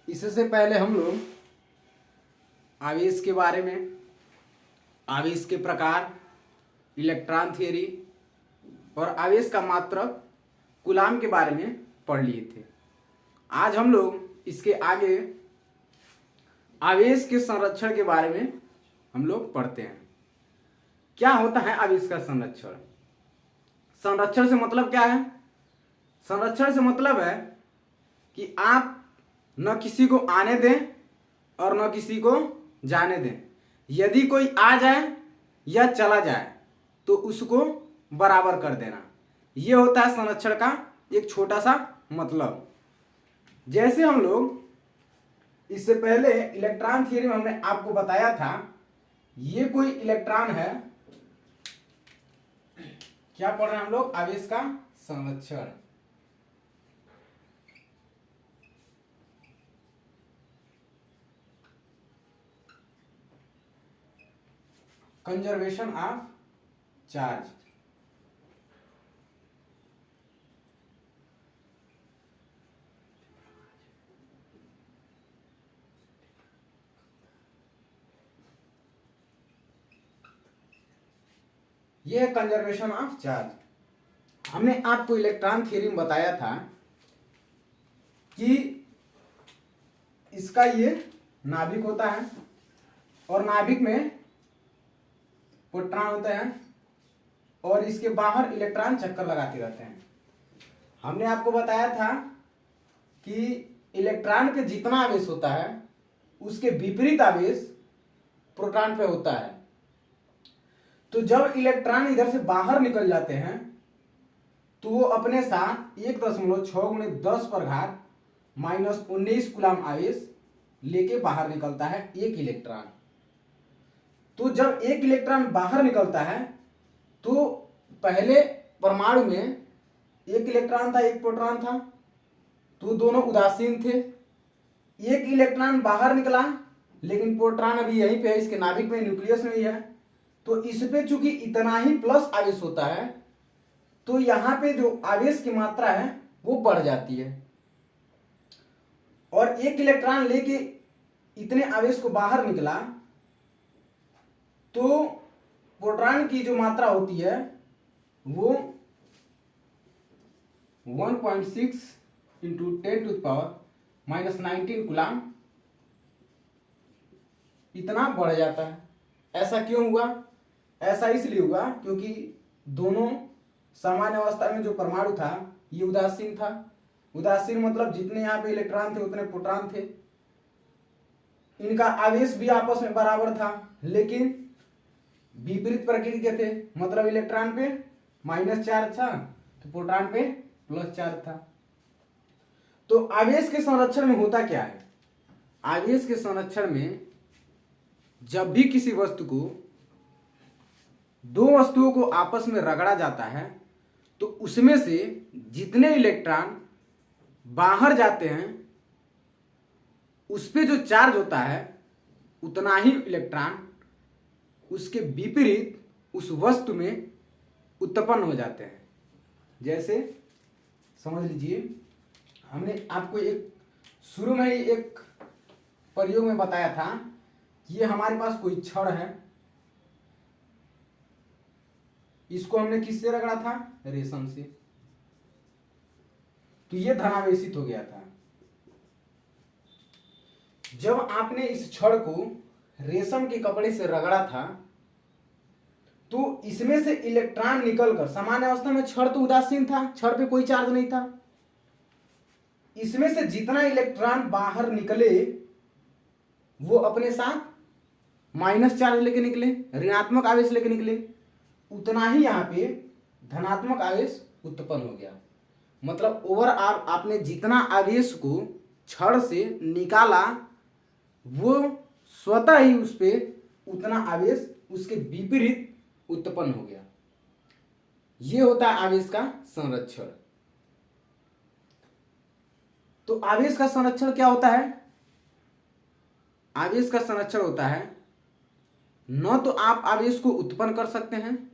इससे पहले हम लोग आवेश के बारे में, आवेश के प्रकार, इलेक्ट्रॉन थ्योरी और आवेश का मात्रक कूलाम के बारे में पढ़ लिए थे। आज हम लोग इसके आगे आवेश के संरक्षण के बारे में हम लोग पढ़ते हैं। क्या होता है आवेश का संरक्षण? संरक्षण से मतलब क्या है? संरक्षण से मतलब है कि आप न किसी को आने दें और न किसी को जाने दें। यदि कोई आ जाए या चला जाए तो उसको बराबर कर देना। ये होता है संरक्षण का एक छोटा सा मतलब। जैसे हम लोग इससे पहले इलेक्ट्रॉन थ्योरी में हमने आपको बताया था, ये कोई इलेक्ट्रॉन है। क्या पढ़ रहे हैं हम लोग? आवेश का संरक्षण। Conservation of charge. यह है कंजर्वेशन ऑफ चार्ज। हमने आपको इलेक्ट्रॉन थ्योरी में बताया था कि इसका ये नाभिक होता है और नाभिक में प्रोटॉन होते हैं और इसके बाहर इलेक्ट्रॉन चक्कर लगाते रहते हैं। हमने आपको बताया था कि इलेक्ट्रॉन के जितना आवेश होता है उसके विपरीत आवेश प्रोटॉन पे होता है। तो जब इलेक्ट्रॉन इधर से बाहर निकल जाते हैं तो वो अपने साथ 1.6×10⁻⁻19 कूलाम आवेश लेके बाहर निकलता है एक इलेक्ट्रॉन। तो जब एक इलेक्ट्रॉन बाहर निकलता है तो पहले परमाणु में एक इलेक्ट्रॉन था, एक प्रोटॉन था, तो दोनों उदासीन थे। एक इलेक्ट्रॉन बाहर निकला लेकिन प्रोटॉन अभी यहीं पे है, इसके नाभिक में, न्यूक्लियस में ही है। तो इस पे चूंकि इतना ही प्लस आवेश होता है तो यहां पे जो आवेश की मात्रा है वो बढ़ जाती है और एक इलेक्ट्रॉन लेके इतने आवेश को बाहर निकला तो प्रोटॉन की जो मात्रा होती है वो 1.6 × 10⁻⁻19 कूलाम इतना बढ़ जाता है। ऐसा क्यों हुआ? ऐसा इसलिए हुआ क्योंकि दोनों सामान्य अवस्था में जो परमाणु था ये उदासीन था। उदासीन मतलब जितने यहाँ पे इलेक्ट्रॉन थे उतने प्रोटॉन थे। इनका आवेश भी आपस में बराबर था लेकिन विपरीत प्रकृति के थे। मतलब इलेक्ट्रॉन पे माइनस चार्ज था तो प्रोटॉन पे प्लस चार्ज था। तो आवेश के संरक्षण में होता क्या है? आवेश के संरक्षण में जब भी किसी वस्तु को, दो वस्तुओं को आपस में रगड़ा जाता है तो उसमें से जितने इलेक्ट्रॉन बाहर जाते हैं उस पे जो चार्ज होता है उतना ही इलेक्ट्रॉन उसके विपरीत उस वस्तु में उत्पन्न हो जाते हैं। जैसे समझ लीजिए, हमने आपको एक शुरू में ही एक प्रयोग में बताया था कि ये हमारे पास कोई छड़ है, इसको हमने किससे रगड़ा था? रेशम से। तो ये धनावेशित हो गया था। जब आपने इस छड़ को रेशम के कपड़े से रगड़ा था तो इसमें से इलेक्ट्रॉन निकलकर, सामान्य अवस्था में छड़ तो उदासीन था, छड़ पे कोई चार्ज नहीं था, इसमें से जितना इलेक्ट्रॉन बाहर निकले वो अपने साथ माइनस चार्ज लेके निकले, ऋणात्मक आवेश लेके निकले, उतना ही यहाँ पे धनात्मक आवेश उत्पन्न हो गया। मतलब ओवरऑल आपने जितना आवेश को छड़ से निकाला वो स्वतः ही उस पे उतना आवेश उसके विपरीत उत्पन्न हो गया। ये होता है आवेश का संरक्षण। तो आवेश का संरक्षण क्या होता है? आवेश का संरक्षण होता है न तो आप आवेश को उत्पन्न कर सकते हैं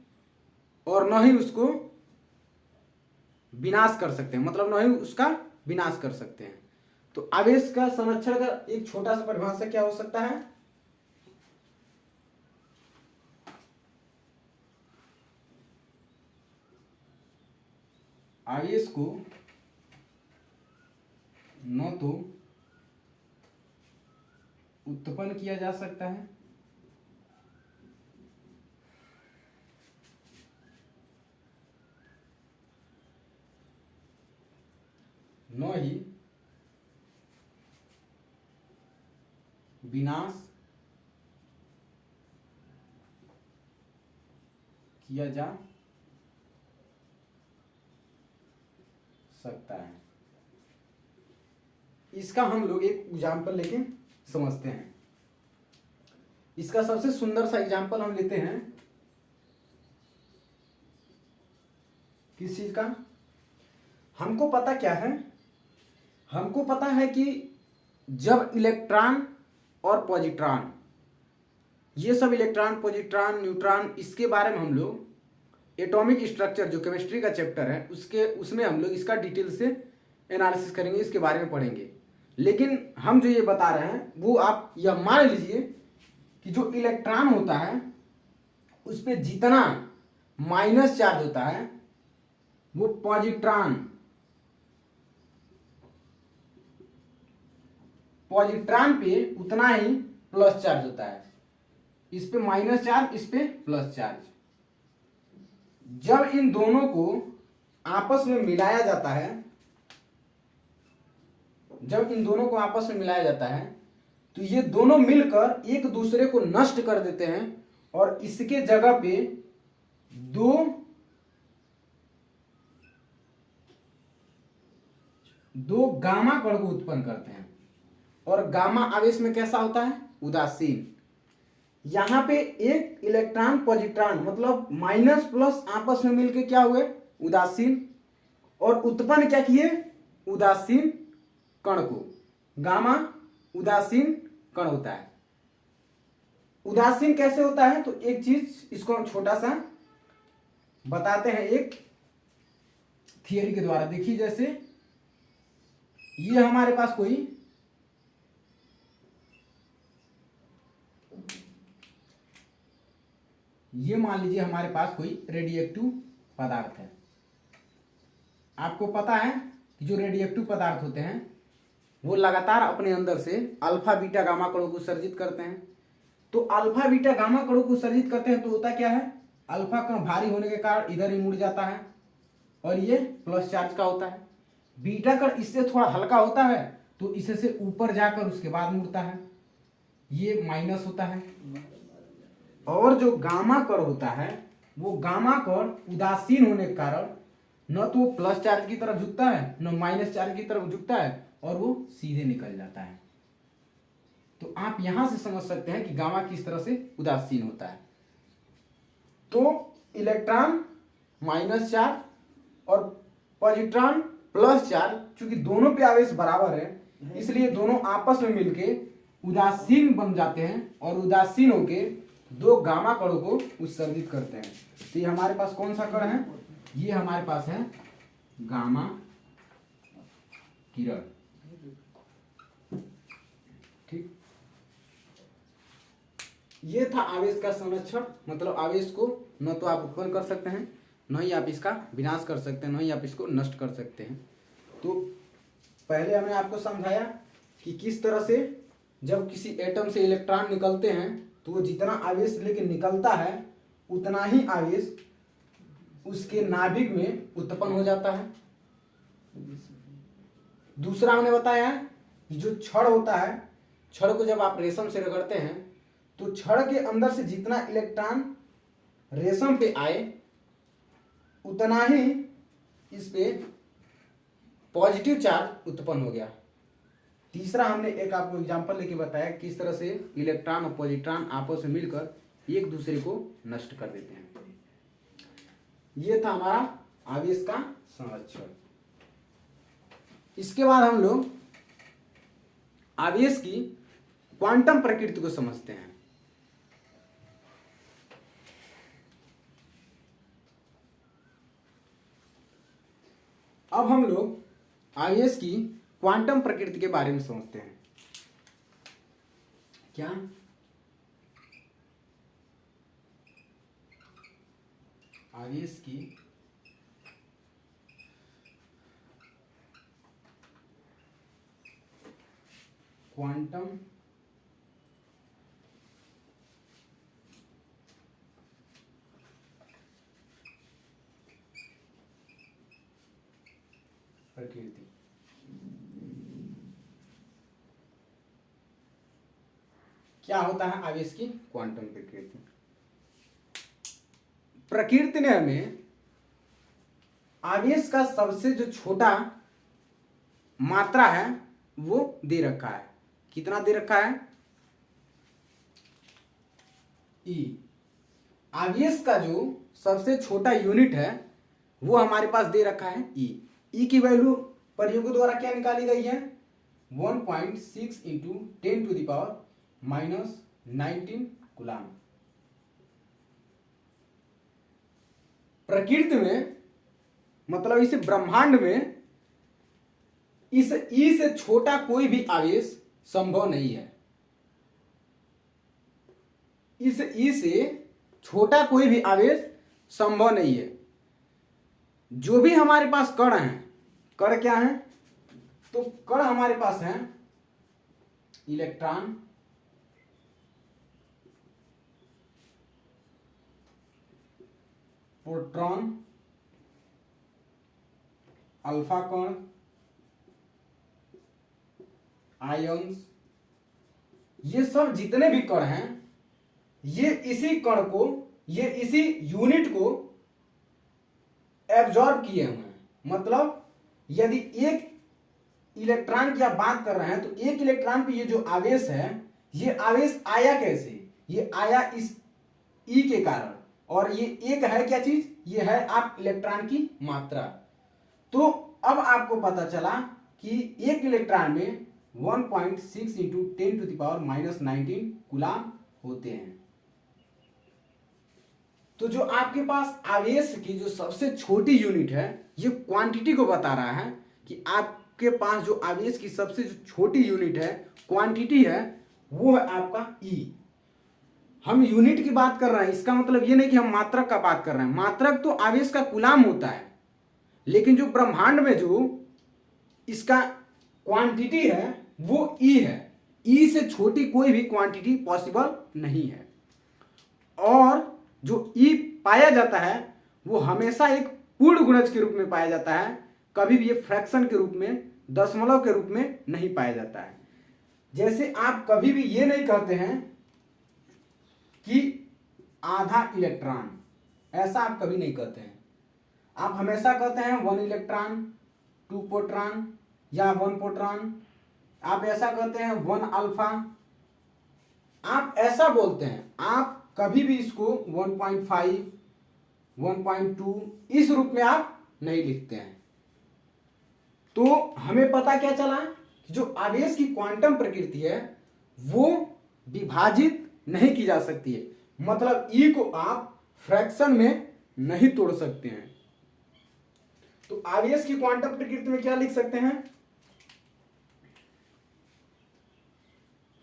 और न ही उसको विनाश कर सकते हैं, मतलब न ही उसका विनाश कर सकते हैं। तो आवेश का संरक्षण का एक छोटा सा परिभाषा क्या हो सकता है? आवेश को न तो उत्पन्न किया जा सकता है न ही विनाश किया जा सकता है। इसका हम लोग एक एग्जाम्पल लेके समझते हैं। इसका सबसे सुंदर सा एग्जाम्पल हम लेते हैं किस चीज का? हमको पता क्या है? हमको पता है कि जब इलेक्ट्रॉन और पॉजिट्रॉन, ये सब इलेक्ट्रॉन, पॉजिट्रॉन, न्यूट्रॉन, इसके बारे में हम लोग एटॉमिक स्ट्रक्चर जो केमिस्ट्री का चैप्टर है उसमें हम लोग इसका डिटेल से एनालिसिस करेंगे, इसके बारे में पढ़ेंगे। लेकिन हम जो ये बता रहे हैं वो आप यह मान लीजिए कि जो इलेक्ट्रॉन होता है उस पर जितना माइनस चार्ज होता है वो पॉजिट्रॉन पे उतना ही प्लस चार्ज होता है। इस पे माइनस चार्ज, इस पे प्लस चार्ज। जब इन दोनों को आपस में मिलाया जाता है, तो ये दोनों मिलकर एक दूसरे को नष्ट कर देते हैं और इसके जगह पे दो गामा कण को उत्पन्न करते हैं। और गामा आवेश में कैसा होता है? उदासीन। यहां पे एक इलेक्ट्रॉन पॉजिट्रॉन मतलब माइनस प्लस आपस में मिलके क्या हुए? उदासीन। और उत्पन्न क्या किए? उदासीन कण को। गामा उदासीन कण होता है। उदासीन कैसे होता है? तो एक चीज इसको हम छोटा सा बताते हैं एक थियरी के द्वारा। देखिए, जैसे ये हमारे पास कोई मान लीजिए हमारे पास कोई रेडियोएक्टिव पदार्थ है। आपको पता है कि जो रेडियोएक्टिव पदार्थ होते हैं वो लगातार अपने अंदर से अल्फा बीटा गामा कणों को उत्सर्जित करते हैं। तो अल्फा बीटा गामा कणों को उत्सर्जित करते हैं तो होता क्या है? अल्फा कण भारी होने के कारण इधर ही मुड़ जाता है और ये प्लस चार्ज का होता है। बीटा कण इससे थोड़ा हल्का होता है तो इससे ऊपर जाकर उसके बाद मुड़ता है, ये माइनस होता है। और जो गामा कण होता है वो गामा कण उदासीन होने के कारण न तो वो प्लस चार्ज की तरफ झुकता है न माइनस चार्ज की तरफ झुकता है और वो सीधे निकल जाता है। तो आप यहां से समझ सकते हैं कि गामा किस तरह से उदासीन होता है। तो इलेक्ट्रॉन माइनस चार्ज और पॉजिट्रॉन प्लस चार्ज, चूंकि दोनों पे आवेश बराबर है इसलिए दोनों आपस में मिलके उदासीन बन जाते हैं और उदासीन होके दो गामा कणों को उत्सर्जित करते हैं। तो ये हमारे पास कौन सा कण है? ये हमारे पास है गामा किरण। ठीक, ये था आवेश का संरक्षण। मतलब आवेश को न तो आप उत्पन्न कर सकते हैं, न ही आप इसका विनाश कर सकते हैं, न ही आप इसको नष्ट कर सकते हैं। तो पहले हमने आपको समझाया कि किस तरह से जब किसी एटम से इलेक्ट्रॉन निकलते हैं तो वो जितना आवेश लेके निकलता है उतना ही आवेश उसके नाभिक में उत्पन्न हो जाता है। दूसरा हमने बताया कि जो छड़ होता है, छड़ को जब आप रेशम से रगड़ते हैं तो छड़ के अंदर से जितना इलेक्ट्रॉन रेशम पे आए उतना ही इस पे पॉजिटिव चार्ज उत्पन्न हो गया। तीसरा हमने एक आपको एग्जांपल लेके बताया किस तरह से इलेक्ट्रॉन और पॉजिट्रॉन आपस में मिलकर एक दूसरे को नष्ट कर देते हैं। यह था हमारा आवेश का संरक्षण। इसके बाद हम लोग आवेश की क्वांटम प्रकृति को समझते हैं। अब हम लोग आवेश की क्वांटम प्रकृति के बारे में समझते हैं। क्या आवेश की क्वांटम प्रकृति। क्या होता है आवेश की क्वांटम प्रकृति? प्रकृति ने हमें आवेश का सबसे जो छोटा मात्रा है वो दे रखा है। कितना दे रखा है? ई। आवेश का जो सबसे छोटा यूनिट है वो हमारे पास दे रखा है ई। ई की वैल्यू प्रयोगों द्वारा क्या निकाली गई है? 1.6 इंटू 10⁻⁻19 कूलाम। प्रकृति में मतलब इस ब्रह्मांड में इस ई से छोटा कोई भी आवेश संभव नहीं है। इस ई से छोटा कोई भी आवेश संभव नहीं है। जो भी हमारे पास कण हैं, कण क्या है? तो कण हमारे पास हैं इलेक्ट्रॉन, प्रोटॉन, अल्फा कण, आयंस, ये सब जितने भी कण हैं ये इसी कण को, ये इसी यूनिट को एब्जॉर्ब किए हुए हैं। मतलब यदि एक इलेक्ट्रॉन की आप बात कर रहे हैं तो एक इलेक्ट्रॉन पे ये जो आवेश है, ये आवेश आया कैसे? ये आया इस ई के कारण। और ये एक है क्या चीज? ये है आप इलेक्ट्रॉन की मात्रा। तो अब आपको पता चला कि एक इलेक्ट्रॉन में 1.6 इंटू 10⁻⁻19 कूलाम होते हैं। तो जो आपके पास आवेश की जो सबसे छोटी यूनिट है ये क्वांटिटी को बता रहा है कि आपके पास जो आवेश की सबसे जो छोटी यूनिट है, क्वांटिटी है, वो है आपका ई। हम यूनिट की बात कर रहे हैं, इसका मतलब ये नहीं कि हम मात्रक का बात कर रहे हैं। मात्रक तो आवेश का कूलाम होता है, लेकिन जो ब्रह्मांड में जो इसका क्वांटिटी है वो ई है। ई से छोटी कोई भी क्वांटिटी पॉसिबल नहीं है। और जो ई पाया जाता है वो हमेशा एक पूर्ण गुणज के रूप में पाया जाता है, कभी भी ये फ्रैक्शन के रूप में, दशमलव के रूप में नहीं पाया जाता है। जैसे आप कभी भी ये नहीं कहते हैं कि आधा इलेक्ट्रॉन, ऐसा आप कभी नहीं कहते हैं। आप हमेशा कहते हैं 1 इलेक्ट्रॉन, 2 प्रोटॉन या 1 प्रोटॉन। आप ऐसा कहते हैं 1 अल्फा। आप ऐसा बोलते हैं। आप कभी भी इसको 1.5, 1.2 इस रूप में आप नहीं लिखते हैं। तो हमें पता क्या चला कि जो आवेश की क्वांटम प्रकृति है वो विभाजित नहीं की जा सकती है। मतलब ई को आप फ्रैक्शन में नहीं तोड़ सकते हैं। तो आवेश की क्वांटम प्रकृति में क्या लिख सकते हैं?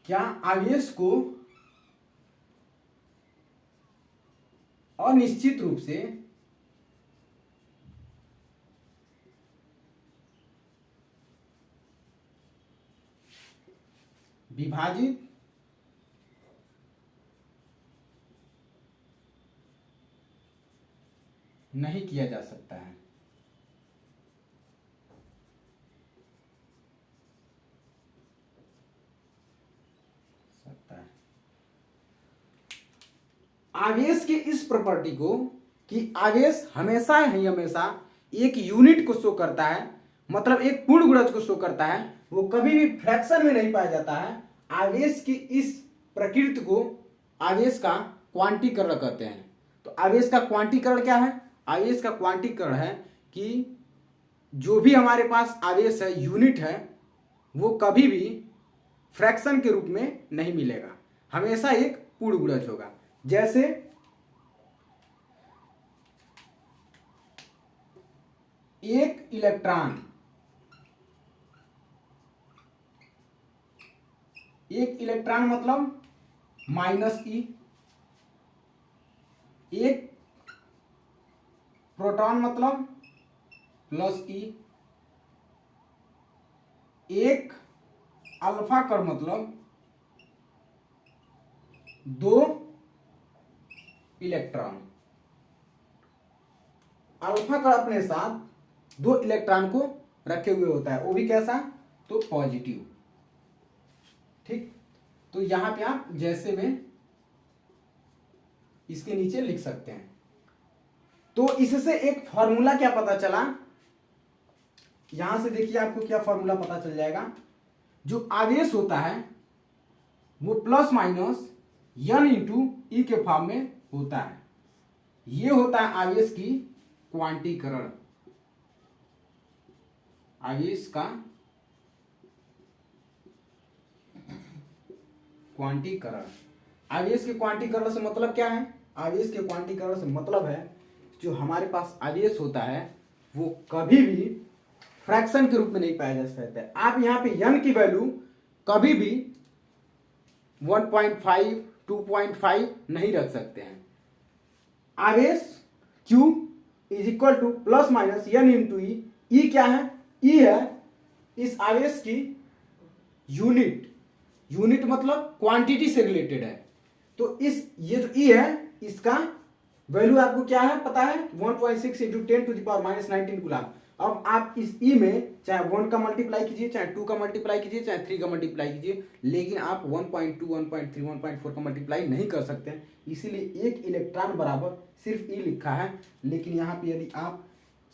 क्या आवेश को अनिश्चित रूप से विभाजित नहीं किया जा सकता है। आवेश के इस प्रॉपर्टी को कि आवेश हमेशा ही हमेशा एक यूनिट को शो करता है, मतलब एक पूर्ण गुणज को शो करता है, वो कभी भी फ्रैक्शन में नहीं पाया जाता है। आवेश की इस प्रकृति को आवेश का क्वांटीकरण कहते हैं। तो आवेश का क्वांटीकरण क्या है? आवेश का क्वांटीकरण है कि जो भी हमारे पास आवेश है, यूनिट है, वो कभी भी फ्रैक्शन के रूप में नहीं मिलेगा, हमेशा एक पूर्ण गुणज होगा। जैसे एक इलेक्ट्रॉन एक इलेक्ट्रॉन मतलब माइनस ई, एक प्रोटॉन मतलब प्लस ई, एक अल्फा कण मतलब दो इलेक्ट्रॉन। अल्फा कण अपने साथ दो इलेक्ट्रॉन को रखे हुए होता है, वो भी कैसा, तो पॉजिटिव। ठीक, तो यहां पे आप जैसे में इसके नीचे लिख सकते हैं। तो इससे एक फॉर्मूला क्या पता चला, यहां से देखिए आपको क्या फॉर्मूला पता चल जाएगा। जो आवेश होता है वो प्लस माइनस n इंटू ई के फॉर्म में होता है। ये होता है आवेश की क्वांटीकरण, आवेश का क्वांटीकरण। आवेश के क्वांटीकरण से मतलब क्या है, आवेश के क्वांटीकरण से मतलब है जो हमारे पास आवेश होता है वो कभी भी फ्रैक्शन के रूप में नहीं पाया जा सकता है। आप यहाँ पे n की वैल्यू कभी भी 1.5 2.5 नहीं रख सकते हैं। आवेश Q is equal to plus minus n into e. E क्या है, ई है इस आवेश की यूनिट, यूनिट मतलब क्वांटिटी से रिलेटेड है। तो इस ये जो ई है इसका वैल्यू आपको क्या है पता है, 1.6 into 10 to the power minus 19 गुलाम। अब आप इस ई में चाहे 1 का मल्टीप्लाई कीजिए, चाहे 2 का मल्टीप्लाई कीजिए, चाहे 3 का मल्टीप्लाई कीजिए, लेकिन आप 1.2 1.3 1.4 का मल्टीप्लाई नहीं कर सकते हैं। इसीलिए एक इलेक्ट्रॉन बराबर सिर्फ ई लिखा है। लेकिन यहाँ पे यदि आप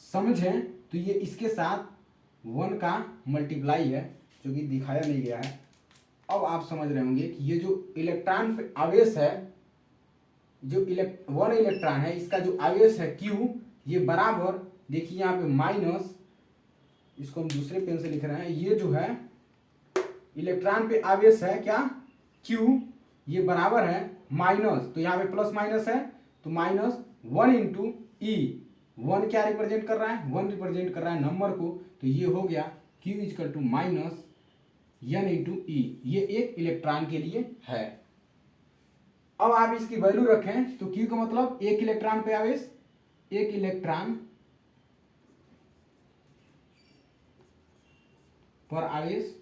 समझें तो ये इसके साथ 1 का मल्टीप्लाई है जो कि दिखाया नहीं गया है। अब आप समझ रहे होंगे कि ये जो इलेक्ट्रॉन पे आवेश है, जो 1 इलेक्ट्रॉन है इसका जो आवेश है Q, ये बराबर देखिए यहाँ पे माइनस, इसको हम दूसरे पेन से लिख रहे हैं, ये जो है इलेक्ट्रॉन पे आवेश है क्या Q, ये बराबर है माइनस, तो यहाँ पे प्लस माइनस है तो माइनस 1 इंटू ई। 1 क्या रिप्रेजेंट कर रहा है, 1 रिप्रेजेंट कर रहा है नंबर को, तो ये हो गया Q is equal to minus n into e. ये एक इलेक्ट्रॉन के लिए है। अब आप इसकी वैल्यू रखें तो Q का मतलब एक इलेक्ट्रॉन पे आवेश, एक इलेक्ट्रॉन पर आवेश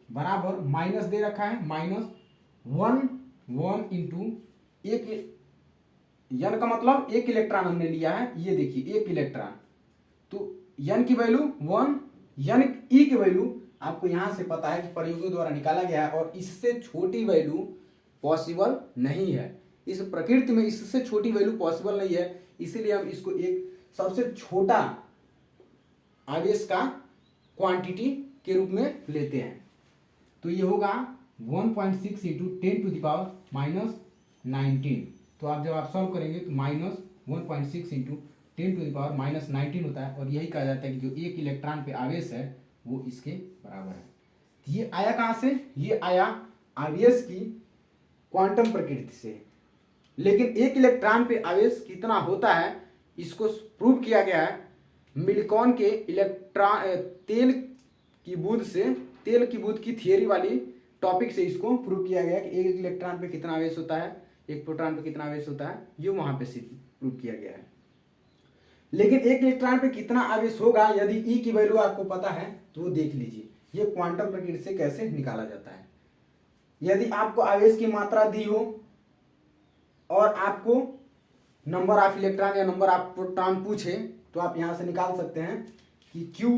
बराबर माइनस दे रखा है, माइनस 1 इंटू एक, n का मतलब एक इलेक्ट्रॉन हमने लिया है, ये देखिए एक इलेक्ट्रॉन, तो n की वैल्यू 1, n ई की वैल्यू आपको यहां से पता है कि प्रयोगों द्वारा निकाला गया है और इससे छोटी वैल्यू पॉसिबल नहीं है। इस प्रकृति में इससे छोटी वैल्यू पॉसिबल नहीं है, इसीलिए हम इसको एक सबसे छोटा आवेश का क्वांटिटी के रूप में लेते हैं। तो ये होगा 1.6 into 10 to the power minus 19। तो आप जब आप सॉल्व करेंगे तो minus 1.6 into 10 to the power minus 19 होता है, और यही कहा जाता है कि जो एक इलेक्ट्रॉन पे आवेश है वो इसके बराबर है। ये आया कहाँ से, ये आया आवेश की क्वांटम प्रकृति से। लेकिन एक इलेक्ट्रॉन पे आवेश कितना होता है इसको प्रूव किया गया है मिल्कॉन के इलेक्ट्रॉन तेल की बूंद से, तेल की बूंद की थियरी वाली टॉपिक से इसको प्रूव किया गया कि एक इलेक्ट्रॉन पे कितना आवेश होता है, एक प्रोटॉन पे कितना आवेश होता है, ये वहां पे प्रूव किया गया है। लेकिन एक इलेक्ट्रॉन पे कितना आवेश होगा यदि ई की वैल्यू आपको पता है तो वो देख लीजिए ये क्वांटम प्रकृति से कैसे निकाला जाता है। यदि आपको आवेश की मात्रा दी हो और आपको नंबर ऑफ इलेक्ट्रॉन या नंबर ऑफ प्रोटॉन पूछे तो आप यहां से निकाल सकते हैं कि Q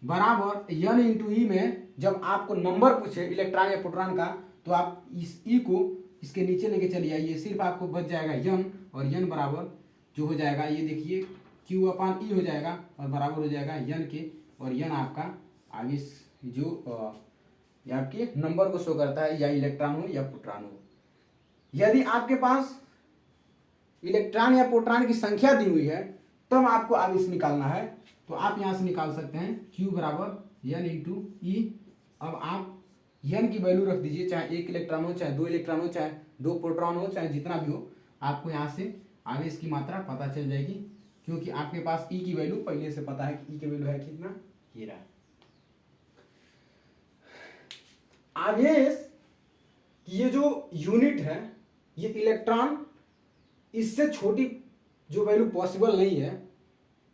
बराबर n इंटू ई में जब आपको नंबर पूछे इलेक्ट्रॉन या प्रोटॉन का तो आप इस ई को इसके नीचे लेके चलिए आइए, सिर्फ आपको बच जाएगा n, और n बराबर जो हो जाएगा ये देखिए Q अपान ई हो जाएगा और बराबर हो जाएगा n के, और n आपका आवेश जो आपके नंबर को शो करता है, या इलेक्ट्रॉन हो या प्रोटॉन हो। यदि आपके पास इलेक्ट्रॉन या प्रोटॉन की संख्या दी हुई है तब आपको आवेश निकालना है, तो आप यहां से निकाल सकते हैं Q बराबर n इंटू ई। अब आप n की वैल्यू रख दीजिए, चाहे एक इलेक्ट्रॉन हो, चाहे दो इलेक्ट्रॉन हो, चाहे दो प्रोटॉन हो, चाहे जितना भी हो, आपको यहाँ से आवेश की मात्रा पता चल जाएगी, क्योंकि आपके पास ई की वैल्यू पहले से पता है कि ई की वैल्यू है कितना, ये रहा। आवेश की ये जो यूनिट है, ये इलेक्ट्रॉन, इससे छोटी जो वैल्यू पॉसिबल नहीं है।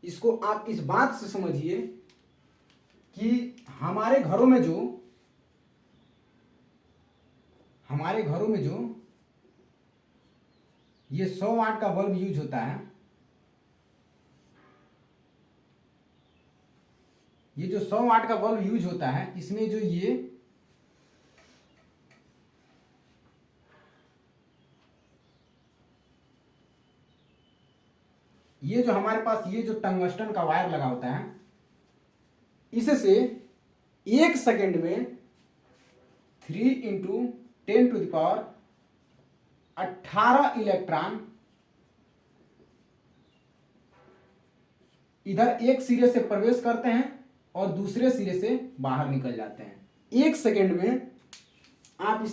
इसको आप इस बात से समझिए कि हमारे घरों में जो ये 100 वाट का बल्ब यूज होता है, ये जो 100 वाट का बल्ब यूज होता है, इसमें जो ये जो हमारे पास ये जो टंगस्टन का वायर लगा होता है, इससे 1 सेकेंड में 3 इंटू 10⁸ इलेक्ट्रॉन इधर एक सिरे से प्रवेश करते हैं और दूसरे सिरे से बाहर निकल जाते हैं। 1 सेकेंड में आप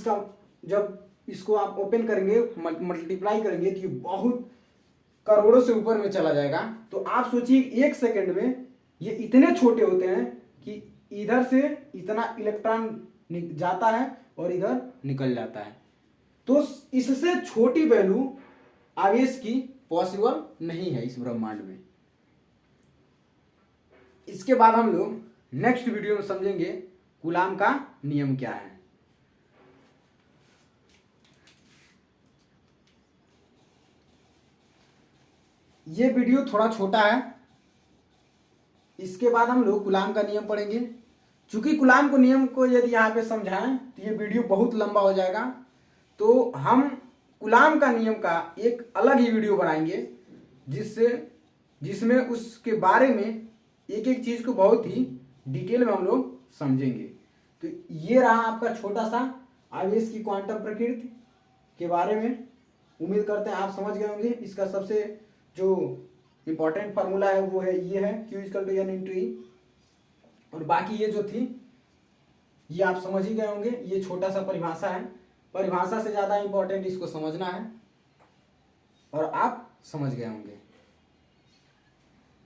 जब इसको आप ओपन करेंगे, मल्टीप्लाई करेंगे तो ये बहुत करोड़ों से ऊपर में चला जाएगा। तो आप सोचिए 1 सेकेंड में ये इतने छोटे होते हैं कि इधर से इतना इलेक्ट्रॉन जाता है और इधर निकल जाता है। तो इससे छोटी वैल्यू आवेश की पॉसिबल नहीं है इस ब्रह्मांड में। इसके बाद हम लोग नेक्स्ट वीडियो में समझेंगे कूलाम का नियम क्या है। ये वीडियो थोड़ा छोटा है, इसके बाद हम लोग कूलाम का नियम पढ़ेंगे। चूंकि कूलाम को नियम को यदि यहाँ पे समझाएं तो ये वीडियो बहुत लंबा हो जाएगा, तो हम कूलाम का नियम का एक अलग ही वीडियो बनाएंगे जिसमें उसके बारे में एक एक चीज को बहुत ही डिटेल में हम लोग समझेंगे। तो ये रहा आपका छोटा सा आवेश की क्वांटम प्रकृति के बारे में। उम्मीद करते हैं आप समझ गए होंगे। इसका सबसे जो इम्पोर्टेंट फार्मूला है वो है ये है Q=N×E। और बाकी ये जो थी ये आप समझ ही गए होंगे। ये छोटा सा परिभाषा है, परिभाषा से ज़्यादा इम्पोर्टेंट इसको समझना है और आप समझ गए होंगे।